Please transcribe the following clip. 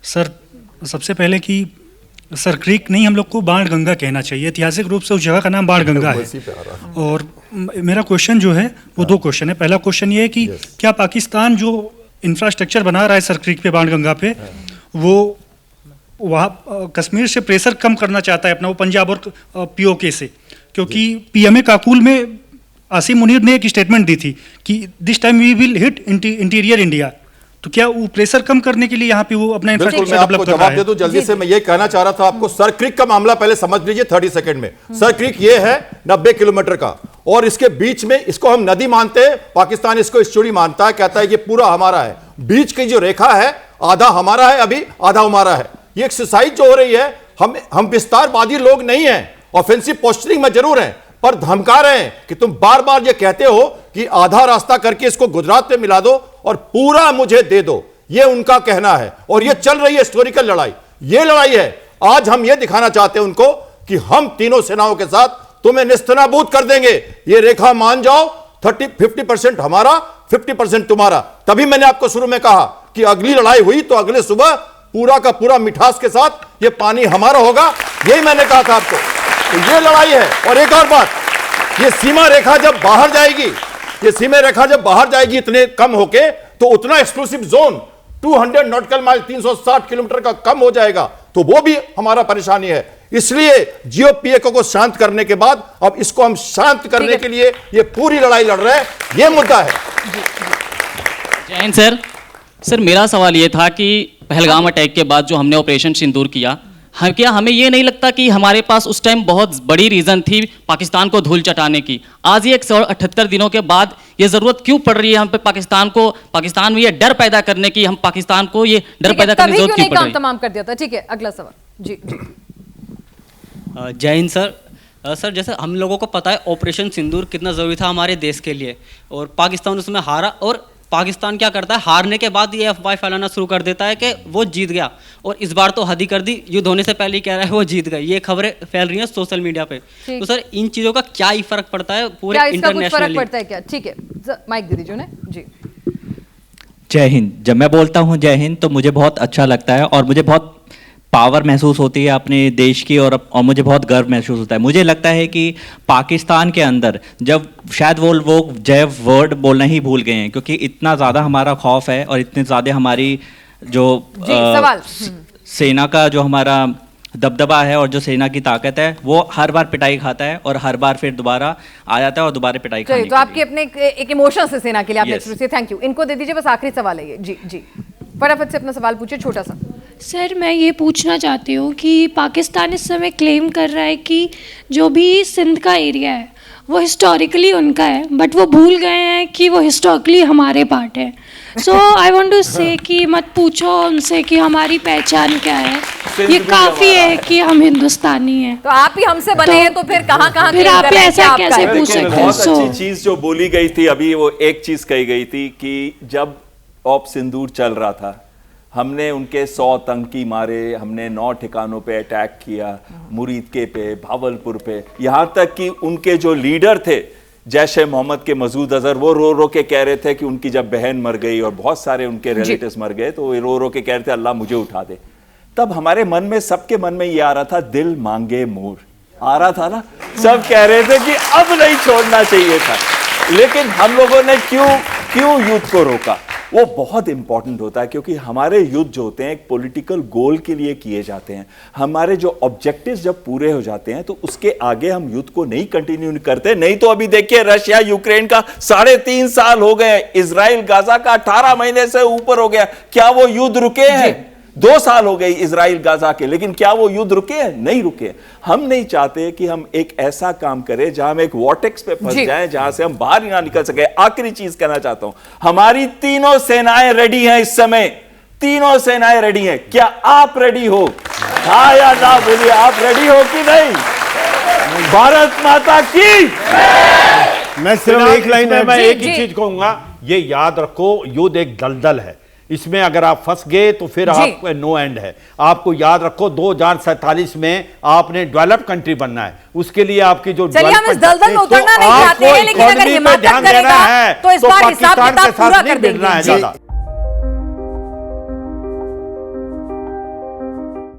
Sir, सबसे पहले कि सर क्रीक नहीं, हम लोग को बाण गंगा कहना चाहिए। ऐतिहासिक रूप से उस जगह का नाम बाण गंगा है। और मेरा क्वेश्चन जो है वो दो क्वेश्चन है। पहला क्वेश्चन ये है कि क्या पाकिस्तान जो इंफ्रास्ट्रक्चर बना रहा है सर क्रीक पे, बाण गंगा पे, वो वहाँ कश्मीर से प्रेशर कम करना चाहता है अपना, वो पंजाब और पीओके से? क्योंकि पीएमए काकुल में आसिम मुनीर ने एक स्टेटमेंट दी थी कि this time we will hit interior India. तो क्या वो प्रेशर कम करने के लिए यहाँ पे वो अपना इंफ्रास्ट्रक्चर डेवलप कर रहा है? जवाब दे दूं जल्दी से। मैं ये कहना चाह रहा था आपको, सर क्रीक का मामला पहले समझ लीजिए 30 सेकंड में। सर क्रीक ये है 90 किलोमीटर का, और इसके बीच में, इसको हम नदी मानते हैं, पाकिस्तान इसको स्टोरी मानता है, कहता है ये पूरा हमारा है। बीच की जो रेखा है, आधा हमारा है अभी, आधा हमारा है। ये एक्सरसाइज जो हो रही है, हम विस्तारवादी लोग नहीं है, ऑफेंसिव पोस्चरिंग में जरूर है, पर धमका रहे हैं कि तुम बार बार ये कहते हो कि आधा रास्ता करके इसको गुजरात में मिला दो और पूरा मुझे दे दो। ये उनका कहना है, और ये चल रही है हिस्टोरिकल लड़ाई। ये लड़ाई है, आज हम ये दिखाना चाहते हैं उनको कि हम तीनों सेनाओं के साथ तुम्हें निस्तनाबूद कर देंगे। ये रेखा मान जाओ, 50% हमारा, 50% तुम्हारा। तभी मैंने आपको शुरू में कहा कि अगली लड़ाई हुई तो अगले सुबह पूरा का पूरा मिठास के साथ ये पानी हमारा होगा। यही मैंने कहा था आपको। तो ये लड़ाई है। और एक और बात, ये सीमा रेखा जब बाहर जाएगी, ये सीमा रेखा जब बाहर जाएगी इतने कम होके, तो उतना exclusive zone 200 nautical mile 360 kilometre का कम हो जाएगा, तो वो भी हमारा परेशानी है। इसलिए जीओपीएको को शांत करने के बाद अब इसको हम शांत करने के लिए ये पूरी लड़ाई लड़ रहे हैं। ये मुद्दा है। जय हिंद सर। सर मेरा सवाल ये था कि पहलगाम अटैक के बाद जो हमने ऑपरेशन सिंदूर किया, क्या हमें ये नहीं लगता कि हमारे पास उस टाइम बहुत बड़ी रीज़न थी पाकिस्तान को धूल चटाने की? आज ये 178 दिनों के बाद ये ज़रूरत क्यों पड़ रही है हम पे पाकिस्तान में ये डर पैदा करने की, हम पाकिस्तान को ये डर पैदा करने की जरूरत क्यों पड़ रही है? तमाम कर दिया था। ठीक है, अगला सवाल। जी जय हिंद सर। सर जैसे हम लोगों को पता है ऑपरेशन सिंदूर कितना ज़रूरी था हमारे देश के लिए, और पाकिस्तान उसमें हारा, और पाकिस्तान क्या करता है, हारने के बाद ये अफवाह फैलाना शुरू कर देता है कि वो जीत गया, और इस बार तो हद ही कर दी, युद्ध होने से पहले ही कह रहा है वो जीत गए। ये खबरें फैल रही हैं सोशल मीडिया पे। तो सर इन चीज़ों का क्या ही फर्क पड़ता है पूरे इंटरनेशनली? फर्क पड़ता है क्या? ठीक है, माइक दे दीजिए ना जी। जय हिंद। जब मैं बोलता हूँ जय हिंद तो मुझे बहुत अच्छा लगता है, और मुझे बहुत पावर महसूस होती है अपने देश की, और मुझे बहुत गर्व महसूस होता है। मुझे लगता है कि पाकिस्तान के अंदर जब शायद वो जय वर्ड बोलना ही भूल गए हैं, क्योंकि इतना ज़्यादा हमारा खौफ है और इतने ज़्यादा हमारी जो सेना का जो हमारा दबदबा है और जो सेना की ताकत है, वो हर बार पिटाई खाता है और हर बार फिर दोबारा आ जाता है और दोबारा पिटाई खाता है। तो आपके अपने एक इमोशन से सेना के लिए आपने शुरू से थैंक यू। इनको दे दीजिए, बस आखिरी सवाल है ये। जी जी, फटाफट से अपना सवाल पूछिए, छोटा सा। सर मैं ये पूछना चाहती हूँ कि पाकिस्तान इस समय क्लेम कर रहा है कि जो भी सिंध का एरिया है वो हिस्टोरिकली उनका है, बट वो भूल गए हैं कि वो हिस्टोरिकली हमारे पार्ट है। सो आई वांट टू से कि मत पूछो उनसे कि हमारी पहचान क्या है, ये काफ़ी है कि हम हिंदुस्तानी हैं। तो आप ही हमसे बने हैं, तो फिर कहाँ फिर आप ऐसा कैसे पूछ सकते हैं? बहुत अच्छी चीज़ जो बोली गई थी अभी, वो एक चीज़ कही गई थी कि जब ऑप सिंदूर चल रहा था, हमने उनके 100 आतंकी मारे, हमने 9 ठिकानों पे अटैक किया, मुरीदके पे, भावलपुर पे, यहाँ तक कि उनके जो लीडर थे जैश ए मोहम्मद के मसूद अजहर, वो रो रो के कह रहे थे कि उनकी जब बहन मर गई और बहुत सारे उनके रिलेटिव्स मर गए, तो वो रो रो के कह रहे थे अल्लाह मुझे उठा दे। तब हमारे मन में, सबके मन में ये आ रहा था, दिल मांगे मोर आ रहा था ना, सब कह रहे थे कि अब नहीं छोड़ना चाहिए था। लेकिन हम लोगों ने क्यों युद्ध को रोका? वो बहुत इंपॉर्टेंट होता है, क्योंकि हमारे युद्ध जो होते हैं एक पॉलिटिकल गोल के लिए किए जाते हैं। हमारे जो ऑब्जेक्टिव्स जब पूरे हो जाते हैं तो उसके आगे हम युद्ध को नहीं कंटिन्यू करते। नहीं तो अभी देखिए रशिया यूक्रेन का 3.5 साल हो गए, इजराइल गाजा का 18 महीने से ऊपर हो गया, क्या वो युद्ध रुके हैं? 2 साल हो गए इजराइल गाजा के, लेकिन क्या वो युद्ध रुके हैं? नहीं रुके। हम नहीं चाहते कि हम एक ऐसा काम करें जहां हम एक वॉर्टेक्स पे फंस जाएं, जहां से हम बाहर ही ना निकल सके। आखिरी चीज कहना चाहता हूं, हमारी तीनों सेनाएं रेडी हैं इस समय, तीनों सेनाएं रेडी हैं। क्या आप रेडी हो? हाँ या ना बोलिए, आप रेडी हो कि नहीं? भारत माता की। मैं सिर्फ एक लाइन में मैं एक ही चीज कहूंगा, ये याद रखो, युद्ध एक दलदल है, इसमें अगर आप फंस गए तो फिर आप नो एंड है। आपको याद रखो 2047 में आपने डेवलप कंट्री बनना है, उसके लिए आपकी जो चलिए हम इस दलदल में उतरना नहीं चाहते हैं, लेकिन अगर हिम्मत करेगा तो इस बार हिसाब किताब पूरा कर देंगे।